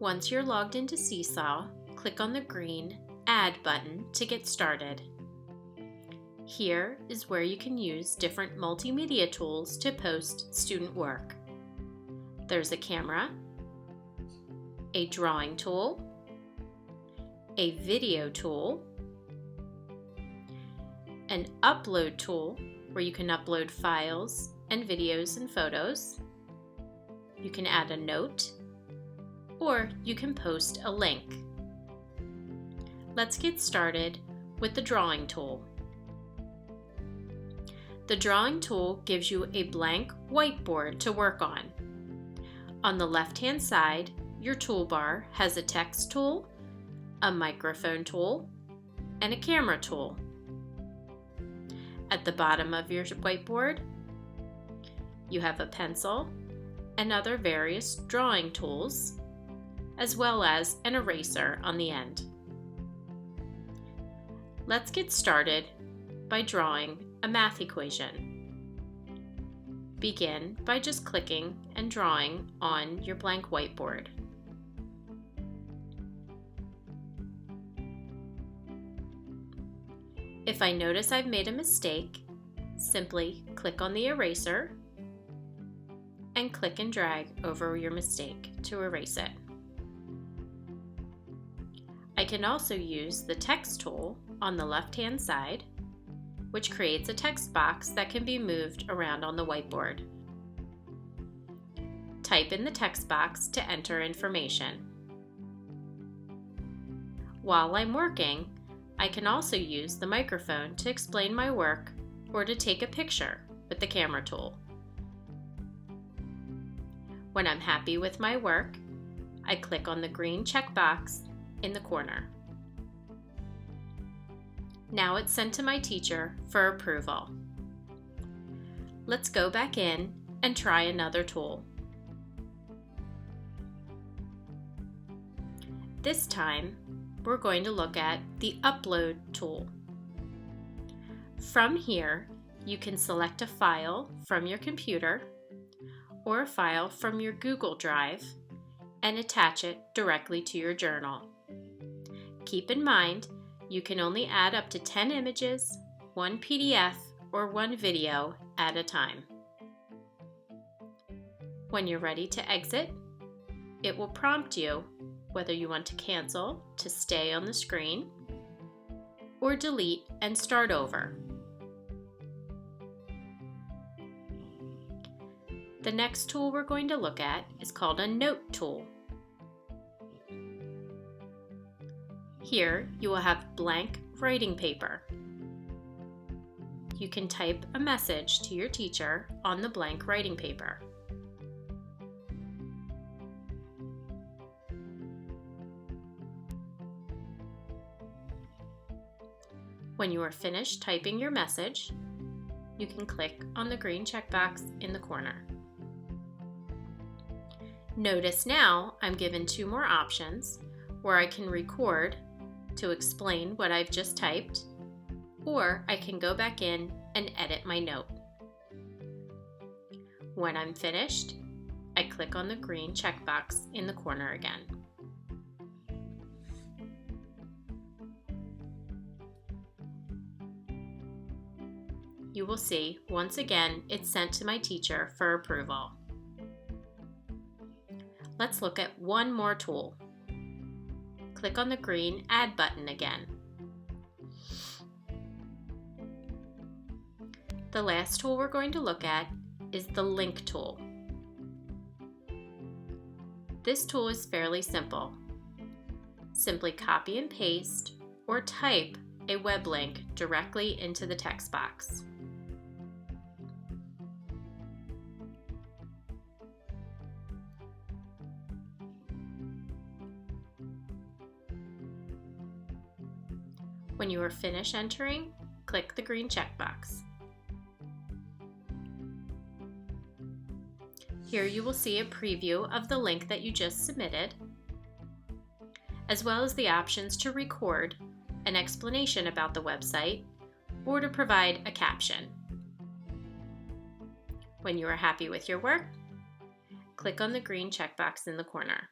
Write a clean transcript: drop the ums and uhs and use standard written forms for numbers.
Once you're logged into Seesaw, click on the green Add button to get started. Here is where you can use different multimedia tools to post student work. There's a camera, a drawing tool, a video tool, an upload tool where you can upload files and videos and photos. You can add a note, or you can post a link. Let's get started with the drawing tool. The drawing tool gives you a blank whiteboard to work on. On the left-hand side, your toolbar has a text tool, a microphone tool, and a camera tool. At the bottom of your whiteboard, you have a pencil and other various drawing tools, as well as an eraser on the end. Let's get started by drawing a math equation. Begin by just clicking and drawing on your blank whiteboard. If I notice I've made a mistake, simply click on the eraser and click and drag over your mistake to erase it. I can also use the text tool on the left-hand side, which creates a text box that can be moved around on the whiteboard. Type in the text box to enter information. While I'm working, I can also use the microphone to explain my work or to take a picture with the camera tool. When I'm happy with my work, I click on the green checkbox in the corner. Now it's sent to my teacher for approval. Let's go back in and try another tool. This time, we're going to look at the upload tool. From here, you can select a file from your computer or a file from your Google Drive and attach it directly to your journal. Keep in mind, you can only add up to 10 images, 1 PDF, or 1 video at a time. When you're ready to exit, it will prompt you whether you want to cancel to stay on the screen or delete and start over. The next tool we're going to look at is called a note tool. Here you will have blank writing paper. You can type a message to your teacher on the blank writing paper. When you are finished typing your message, you can click on the green checkbox in the corner. Notice now I'm given 2 more options where I can record to explain what I've just typed, or I can go back in and edit my note. When I'm finished, I click on the green checkbox in the corner again. You will see, once again, it's sent to my teacher for approval. Let's look at one more tool. Click on the green Add button again. The last tool we're going to look at is the Link tool. This tool is fairly simple. Simply copy and paste or type a web link directly into the text box. When you are finished entering, click the green checkbox. Here you will see a preview of the link that you just submitted, as well as the options to record an explanation about the website or to provide a caption. When you are happy with your work, click on the green checkbox in the corner.